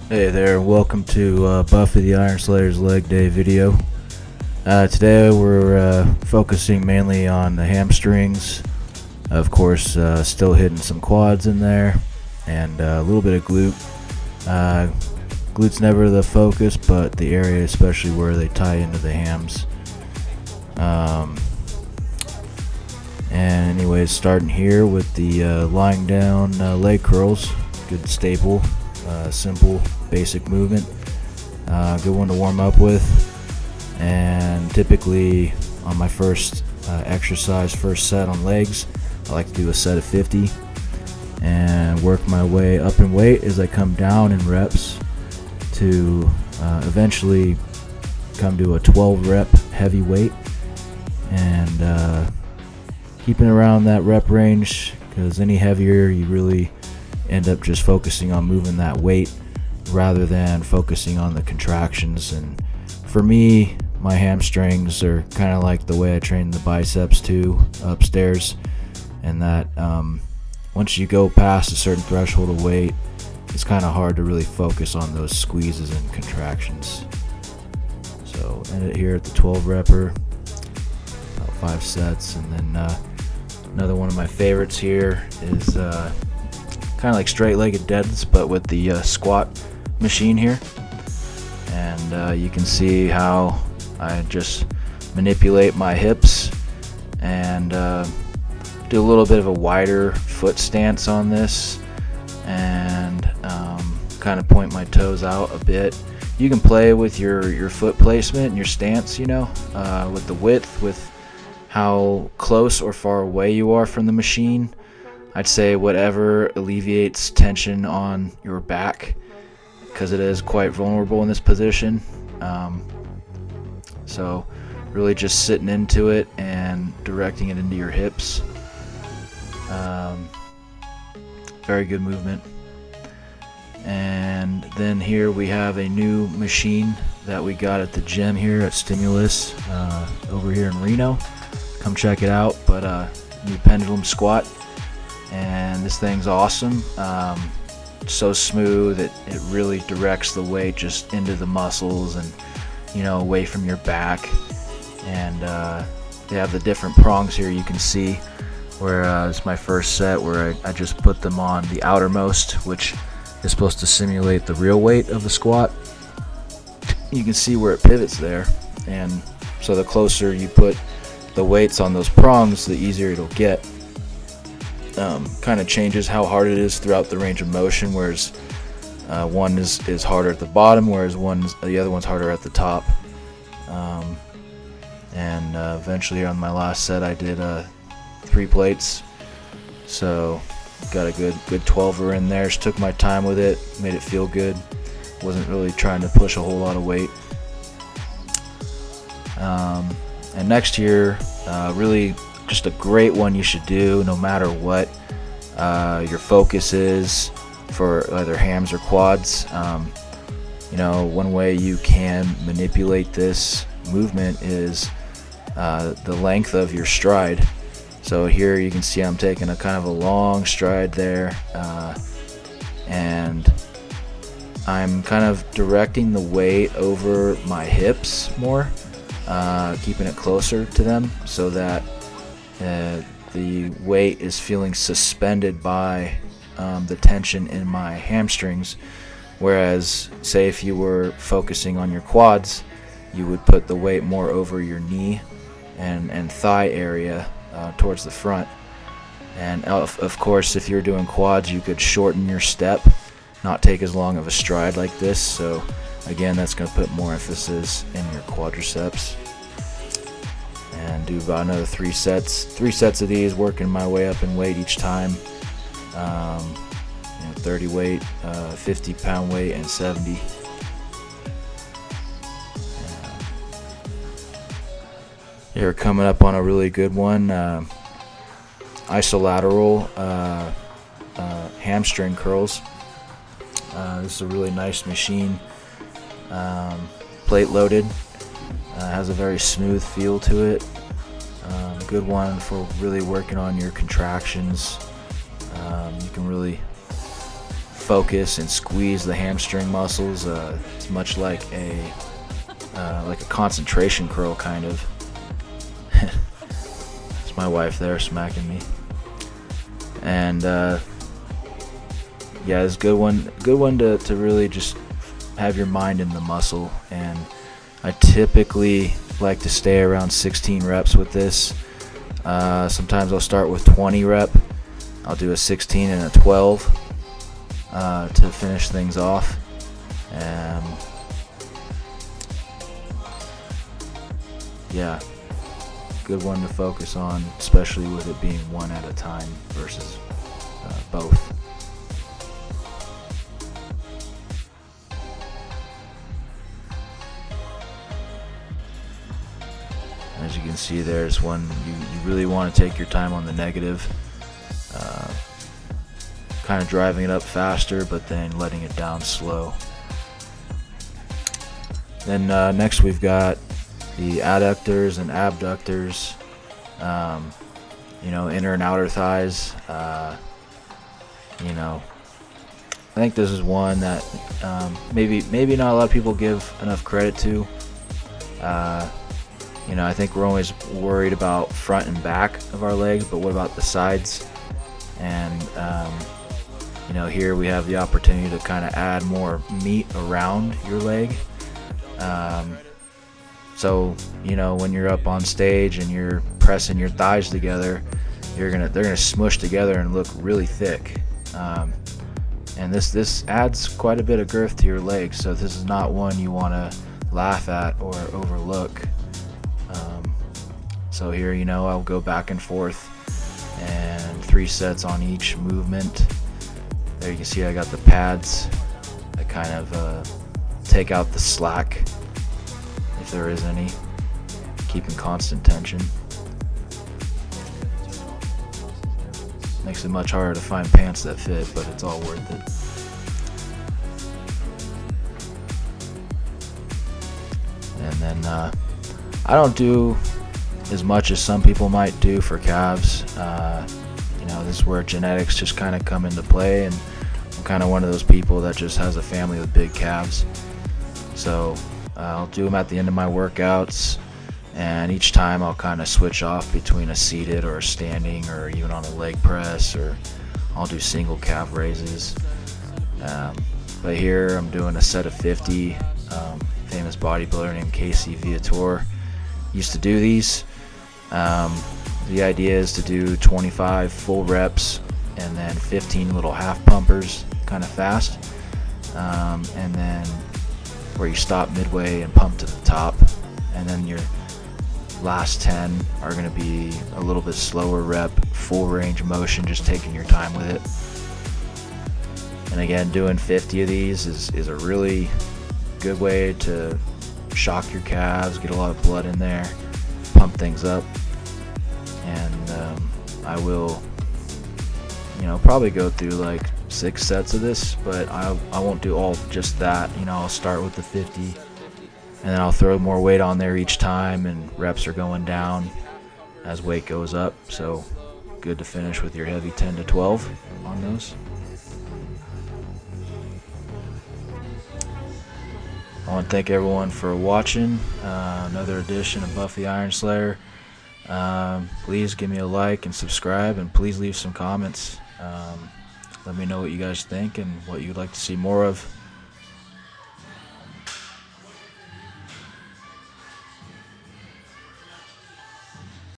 Hey there, welcome to Buffy the Iron Slayer's leg day video. Today we're focusing mainly on the hamstrings. Of course, still hitting some quads in there, and a little bit of glute. Glute's never the focus, but the area especially where they tie into the hams. And anyways, starting here with the lying down leg curls. Good staple. Simple, basic movement. Good one to warm up with. And typically on my first exercise, first set on legs, I like to do a set of 50 and work my way up in weight as I come down in reps to eventually come to a 12 rep heavy weight, and keeping around that rep range, because any heavier you really end up just focusing on moving that weight rather than focusing on the contractions. And for me, my hamstrings are kind of like the way I train the biceps too, upstairs, and that once you go past a certain threshold of weight, it's kind of hard to really focus on those squeezes and contractions. So end it here at the 12 repper, about 5 sets. And then another one of my favorites here is kind of like straight-legged deadlifts, but with the squat machine here. And you can see how I just manipulate my hips and do a little bit of a wider foot stance on this, and kind of point my toes out a bit. You can play with your foot placement and your stance, with the width, with how close or far away you are from the machine. I'd say whatever alleviates tension on your back, because it is quite vulnerable in this position. So really just sitting into it and directing it into your hips. Very good movement. And then here we have a new machine that we got at the gym here at Stimulus over here in Reno. Come check it out. But new pendulum squat. And this thing's awesome. So smooth, it really directs the weight just into the muscles and away from your back. And they have the different prongs here. You can see where it's my first set where I just put them on the outermost, which is supposed to simulate the real weight of the squat. You can see where it pivots there, and so the closer you put the weights on those prongs, the easier it'll get. Kind of changes how hard it is throughout the range of motion, whereas one is harder at the bottom, whereas the other one's harder at the top. And eventually on my last set I did 3 plates, so got a good 12er in there. Just took my time with it, made it feel good. Wasn't really trying to push a whole lot of weight. And next year, really just a great one you should do no matter what your focus is for either hams or quads. One way you can manipulate this movement is the length of your stride. So here you can see I'm taking a kind of a long stride there, and I'm kind of directing the weight over my hips more, keeping it closer to them so that the weight is feeling suspended by the tension in my hamstrings. Whereas, say if you were focusing on your quads, you would put the weight more over your knee and thigh area towards the front. And of course, if you're doing quads, you could shorten your step, not take as long of a stride like this. So again, that's going to put more emphasis in your quadriceps. And do about another 3 sets of these, working my way up in weight each time. 30 weight, 50 pound weight, and 70. You're coming up on a really good one, isolateral hamstring curls. This is a really nice machine, plate loaded, has a very smooth feel to it. Good one for really working on your contractions. You can really focus and squeeze the hamstring muscles. It's much like a concentration curl, kind of. It's my wife there smacking me. And yeah, it's a good one to really just have your mind in the muscle. And I typically like to stay around 16 reps with this. Sometimes I'll start with 20 rep. I'll do a 16 and a 12 to finish things off. Yeah, good one to focus on, especially with it being one at a time versus both. As you can see, there's one you really want to take your time on the negative, kind of driving it up faster, but then letting it down slow. Then next we've got the adductors and abductors, inner and outer thighs. I think this is one that maybe not a lot of people give enough credit to. I think we're always worried about front and back of our legs, but what about the sides? And here we have the opportunity to kind of add more meat around your leg. So when you're up on stage and you're pressing your thighs together, they're gonna smush together and look really thick. And this adds quite a bit of girth to your legs. So this is not one you want to laugh at or overlook. So here, I'll go back and forth, and 3 sets on each movement. There you can see I got the pads that kind of take out the slack, if there is any, keeping constant tension. Makes it much harder to find pants that fit, but it's all worth it. And then I don't do as much as some people might do for calves. This is where genetics just kind of come into play, and I'm kind of one of those people that just has a family with big calves. So I'll do them at the end of my workouts, and each time I'll kind of switch off between a seated or a standing, or even on a leg press, or I'll do single calf raises. But here I'm doing a set of 50. Famous bodybuilder named Casey Viator used to do these. The idea is to do 25 full reps and then 15 little half pumpers, kind of fast, and then where you stop midway and pump to the top, and then your last 10 are going to be a little bit slower rep, full range of motion, just taking your time with it. And again, doing 50 of these is a really good way to shock your calves, get a lot of blood in there, pump things up. And I will probably go through like 6 sets of this, but I won't do all just that. I'll start with the 50, and then I'll throw more weight on there each time, and reps are going down as weight goes up. So good to finish with your heavy 10 to 12 on those. I want to thank everyone for watching another edition of Buff the Iron Slayer. Please give me a like and subscribe, and please leave some comments. Let me know what you guys think and what you'd like to see more of.